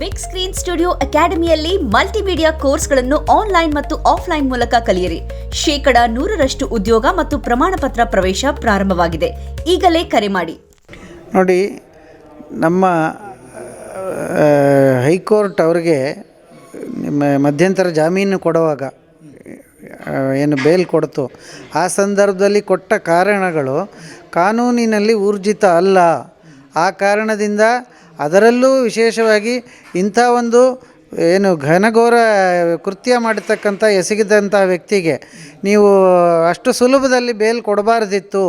Big screen studio ಅಕಾಡೆಮಿಯಲ್ಲಿ multimedia ಕೋರ್ಸ್ಗಳನ್ನು online ಮತ್ತು ಆಫ್ಲೈನ್ ಮೂಲಕ ಕಲಿಯಿರಿ. 100% ಉದ್ಯೋಗ ಮತ್ತು ಪ್ರಮಾಣ ಪತ್ರ ಪ್ರವೇಶ ಪ್ರಾರಂಭವಾಗಿದೆ. ಈಗಲೇ ಕರೆ ಮಾಡಿ. ನೋಡಿ, ನಮ್ಮ ಹೈಕೋರ್ಟ್ ಅವರಿಗೆ ಮಧ್ಯಂತರ ಜಾಮೀನು ಕೊಡುವಾಗ ಏನು ಬೇಲ್ ಕೊಡ್ತು, ಆ ಸಂದರ್ಭದಲ್ಲಿ ಕೊಟ್ಟ ಕಾರಣಗಳು ಕಾನೂನಿನಲ್ಲಿ ಊರ್ಜಿತ ಅಲ್ಲ. ಆ ಕಾರಣದಿಂದ ಅದರಲ್ಲೂ ವಿಶೇಷವಾಗಿ ಇಂಥ ಒಂದು ಏನು ಘನಘೋರ ಕೃತ್ಯ ಮಾಡಿರ್ತಕ್ಕಂಥ ಎಸಗಿದಂಥ ವ್ಯಕ್ತಿಗೆ ನೀವು ಅಷ್ಟು ಸುಲಭದಲ್ಲಿ ಬೇಲ್ ಕೊಡಬಾರ್ದಿತ್ತು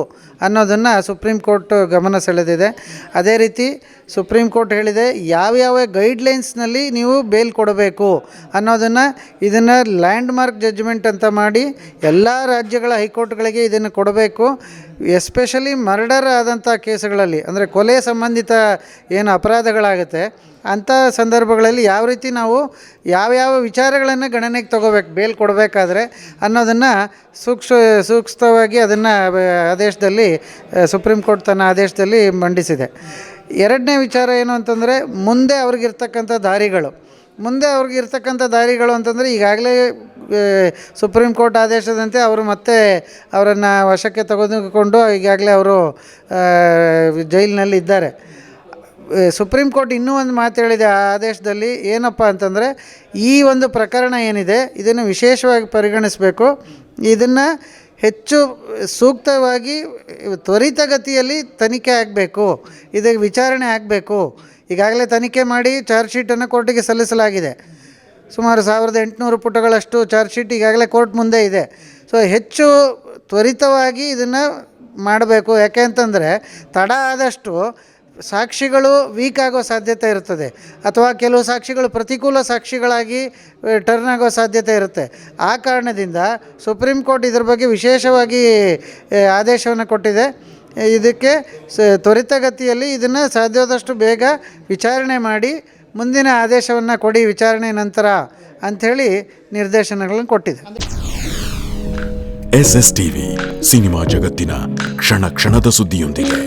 ಅನ್ನೋದನ್ನು ಸುಪ್ರೀಂ ಕೋರ್ಟ್ ಗಮನ ಸೆಳೆದಿದೆ. ಅದೇ ರೀತಿ ಸುಪ್ರೀಂ ಕೋರ್ಟ್ ಹೇಳಿದೆ ಯಾವ್ಯಾವ ಗೈಡ್ಲೈನ್ಸ್ನಲ್ಲಿ ನೀವು ಬೇಲ್ ಕೊಡಬೇಕು ಅನ್ನೋದನ್ನು, ಇದನ್ನು ಲ್ಯಾಂಡ್ ಮಾರ್ಕ್ ಜಡ್ಜ್ಮೆಂಟ್ ಅಂತ ಮಾಡಿ ಎಲ್ಲ ರಾಜ್ಯಗಳ ಹೈಕೋರ್ಟ್ಗಳಿಗೆ ಇದನ್ನು ಕೊಡಬೇಕು. ಎಸ್ಪೆಷಲಿ ಮರ್ಡರ್ ಆದಂಥ ಕೇಸುಗಳಲ್ಲಿ, ಅಂದರೆ ಕೊಲೆ ಸಂಬಂಧಿತ ಏನು ಅಪರಾಧಗಳಾಗುತ್ತೆ ಅಂಥ ಸಂದರ್ಭಗಳಲ್ಲಿ ಯಾವ ರೀತಿ ನಾವು ಯಾವ್ಯಾವ ವಿಚಾರಗಳನ್ನು ಗಣನೆಗೆ ತೊಗೋಬೇಕು ಬೇಲ್ ಕೊಡಬೇಕಾದ್ರೆ ಅನ್ನೋದನ್ನು ಸೂಕ್ಷ್ಮವಾಗಿ ಅದನ್ನು ಆದೇಶದಲ್ಲಿ ಸುಪ್ರೀಂ ಕೋರ್ಟ್ ತನ್ನ ಆದೇಶದಲ್ಲಿ ಮಂಡಿಸಿದೆ. ಎರಡನೇ ವಿಚಾರ ಏನು ಅಂತಂದರೆ, ಮುಂದೆ ಅವ್ರಿಗಿರ್ತಕ್ಕಂಥ ದಾರಿಗಳು ಅಂತಂದರೆ ಈಗಾಗಲೇ ಸುಪ್ರೀಂ ಕೋರ್ಟ್ ಆದೇಶದಂತೆ ಅವರು ಮತ್ತೆ ಅವರನ್ನು ವಶಕ್ಕೆ ತೆಗೆದುಕೊಂಡು ಈಗಾಗಲೇ ಅವರು ಜೈಲಿನಲ್ಲಿ ಇದ್ದಾರೆ. ಸುಪ್ರೀಂ ಕೋರ್ಟ್ ಇನ್ನೂ ಒಂದು ಮಾತು ಹೇಳಿದೆ ಆ ಆದೇಶದಲ್ಲಿ, ಏನಪ್ಪ ಅಂತಂದರೆ ಈ ಒಂದು ಪ್ರಕರಣ ಏನಿದೆ ಇದನ್ನು ವಿಶೇಷವಾಗಿ ಪರಿಗಣಿಸಬೇಕು. ಇದನ್ನು ಹೆಚ್ಚು ಸೂಕ್ತವಾಗಿ ತ್ವರಿತಗತಿಯಲ್ಲಿ ತನಿಖೆ ಆಗಬೇಕು, ಇದಕ್ಕೆ ವಿಚಾರಣೆ ಆಗಬೇಕು. ಈಗಾಗಲೇ ತನಿಖೆ ಮಾಡಿ ಚಾರ್ಜ್ ಶೀಟನ್ನು ಕೋರ್ಟಿಗೆ ಸಲ್ಲಿಸಲಾಗಿದೆ. ಸುಮಾರು 1800 ಪುಟಗಳಷ್ಟು ಚಾರ್ಜ್ ಶೀಟ್ ಈಗಾಗಲೇ ಕೋರ್ಟ್ ಮುಂದೆ ಇದೆ. ಸೊ ಹೆಚ್ಚು ತ್ವರಿತವಾಗಿ ಇದನ್ನು ಮಾಡಬೇಕು. ಯಾಕೆ ಅಂತಂದರೆ ತಡ ಆದಷ್ಟು ಸಾಕ್ಷಿಗಳು ವೀಕ್ ಆಗೋ ಸಾಧ್ಯತೆ ಇರ್ತದೆ, ಅಥವಾ ಕೆಲವು ಸಾಕ್ಷಿಗಳು ಪ್ರತಿಕೂಲ ಸಾಕ್ಷಿಗಳಾಗಿ ಟರ್ನ್ ಆಗೋ ಸಾಧ್ಯತೆ ಇರುತ್ತೆ. ಆ ಕಾರಣದಿಂದ ಸುಪ್ರೀಂ ಕೋರ್ಟ್ ಇದ್ರ ಬಗ್ಗೆ ವಿಶೇಷವಾಗಿ ಆದೇಶವನ್ನು ಕೊಟ್ಟಿದೆ. ಇದಕ್ಕೆ ತ್ವರಿತಗತಿಯಲ್ಲಿ ಇದನ್ನು ಸಾಧ್ಯವಾದಷ್ಟು ಬೇಗ ವಿಚಾರಣೆ ಮಾಡಿ ಮುಂದಿನ ಆದೇಶವನ್ನು ಕೊಡಿ ವಿಚಾರಣೆ ನಂತರ ಅಂಥೇಳಿ ನಿರ್ದೇಶನಗಳನ್ನು ಕೊಟ್ಟಿದೆ. SSTV ಸಿನಿಮಾ ಜಗತ್ತಿನ ಕ್ಷಣ ಕ್ಷಣದ ಸುದ್ದಿಯೊಂದಿಗೆ.